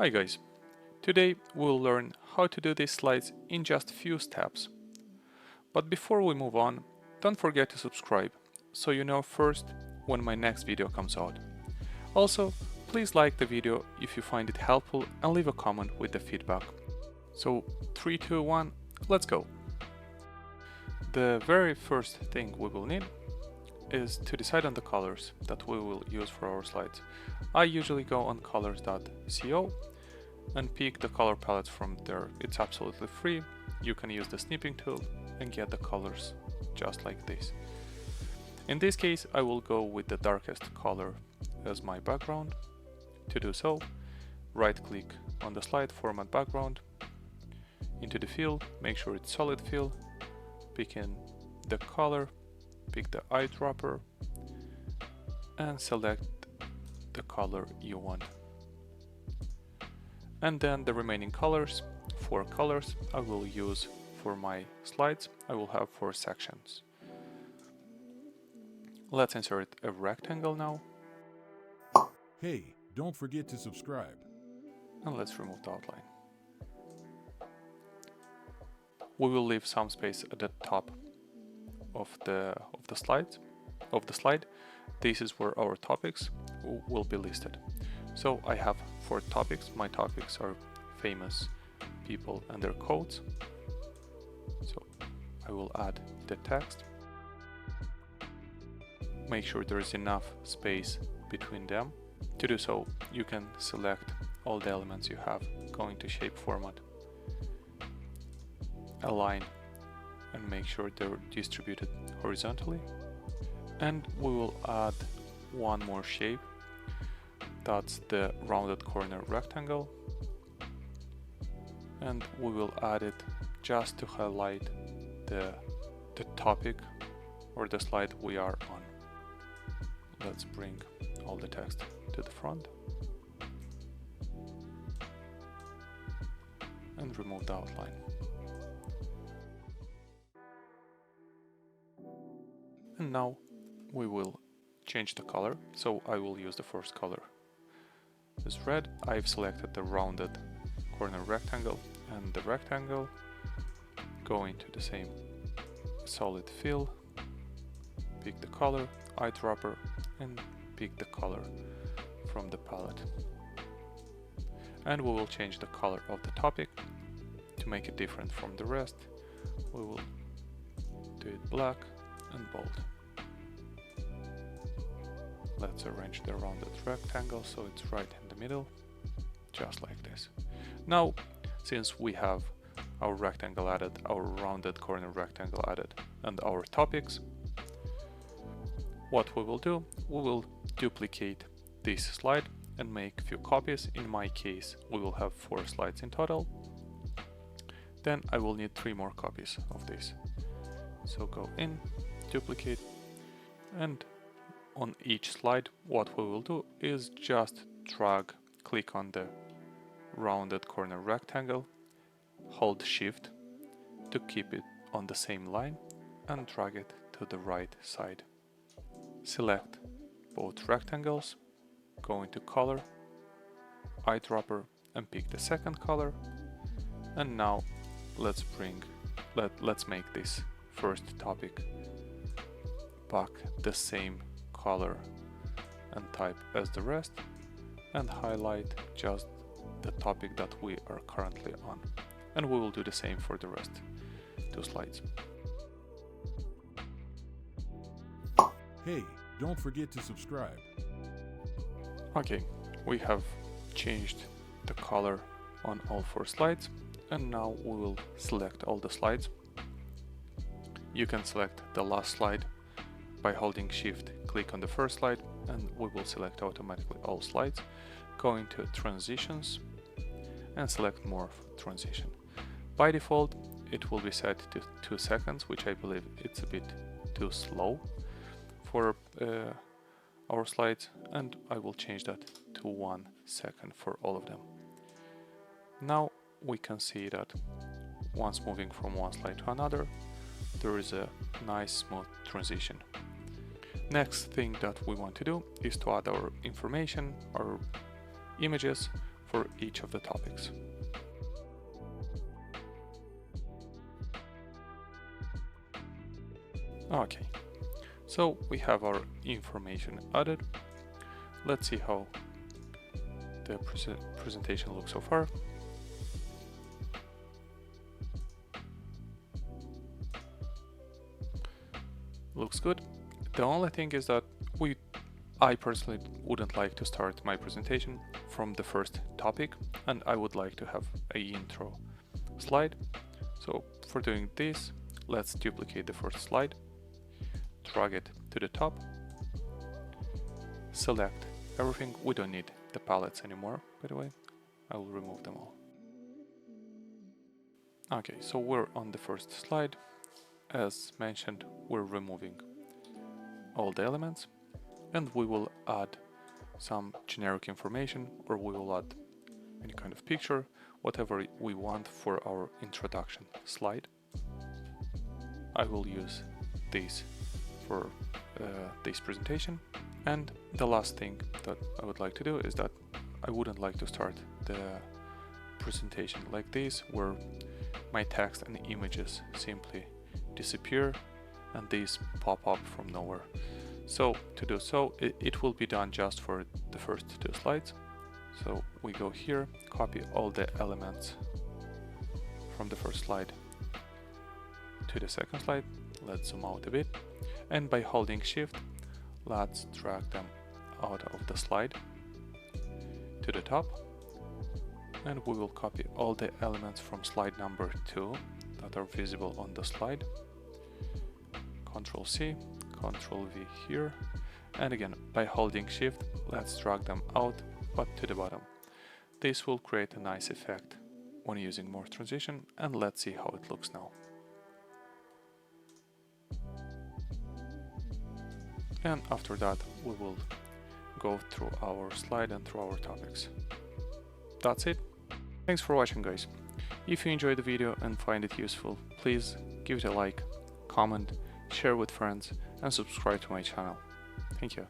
Hi guys, today we'll learn how to do these slides in just few steps. But before we move on, don't forget to subscribe, so you know first when my next video comes out. Also, please like the video if you find it helpful and leave a comment with the feedback. So 3, 2, 1, let's go! The very first thing we will need is to decide on the colors that we will use for our slides. I usually go on colors.co and pick the color palettes from there. It's absolutely free. You can use the snipping tool and get the colors just like this. In this case, I will go with the darkest color as my background. To do so, right click on the slide, format background, into the fill, make sure it's solid fill, pick in the color, pick the eyedropper and select the color you want. And then the remaining colors, 4 colors, I will use for my slides. I will have 4 sections. Let's insert a rectangle now. Hey, don't forget to subscribe. And let's remove the outline. We will leave some space at the top of the slide. This is where our topics will be listed. So I have 4 topics. My topics are famous people and their quotes. So I will add the text. Make sure there is enough space between them. To do so, you can select all the elements you have, going to shape format, align, and make sure they're distributed horizontally. And we will add one more shape. That's the rounded corner rectangle. And we will add it just to highlight the topic or the slide we are on. Let's bring all the text to the front and remove the outline. And now we will change the color, so I will use the first color as red. I've selected the rounded corner rectangle and the rectangle, go into the same solid fill, pick the color, eyedropper, and pick the color from the palette. And we will change the color of the topic to make it different from the rest. We will do it black and bold. Let's arrange the rounded rectangle so it's right in the middle, just like this. Now, since we have our rectangle added, our rounded corner rectangle added, and our topics, what we will do, we will duplicate this slide and make a few copies. In my case, we will have 4 slides in total. Then I will need 3 more copies of this. So go in, duplicate, and on each slide, what we will do is just drag, click on the rounded corner rectangle, hold Shift to keep it on the same line and drag it to the right side. Select both rectangles, go into color, eyedropper, and pick the second color. And now let's make this first topic back the same color and type as the rest, and highlight just the topic that we are currently on. And we will do the same for the rest 2 slides. Hey, don't forget to subscribe. Okay, we have changed the color on all 4 slides, and now we will select all the slides. You can select the last slide by holding Shift, click on the first slide, and we will select automatically all slides. Go into Transitions and select Morph Transition. By default, it will be set to 2 seconds, which I believe it's a bit too slow for our slides, and I will change that to 1 second for all of them. Now we can see that once moving from one slide to another, there is a nice smooth transition. Next thing that we want to do is to add our information, our images for each of the topics. Okay, so we have our information added. Let's see how the presentation looks so far. Looks good. The only thing is that I personally wouldn't like to start my presentation from the first topic, and I would like to have an intro slide. So for doing this, let's duplicate the first slide, drag it to the top, select everything. We don't need the palettes anymore, by the way. I will remove them all. Okay, so we're on the first slide. As mentioned, we're removing all the elements, and we will add some generic information, or we will add any kind of picture, whatever we want for our introduction slide. I will use this for this presentation. And the last thing that I would like to do is that I wouldn't like to start the presentation like this, where my text and images simply disappear and these pop up from nowhere. So to do so, it will be done just for the first two slides. So we go here, copy all the elements from the first slide to the second slide. Let's zoom out a bit, and by holding Shift, let's drag them out of the slide to the top, and we will copy all the elements from slide number 2 that are visible on the slide. Ctrl C, Ctrl V here, and again by holding Shift, let's drag them out but to the bottom. This will create a nice effect when using Morph Transition, and let's see how it looks now. And after that, we will go through our slide and through our topics. That's it. Thanks for watching, guys. If you enjoyed the video and find it useful, please give it a like, comment, share with friends, and subscribe to my channel. Thank you.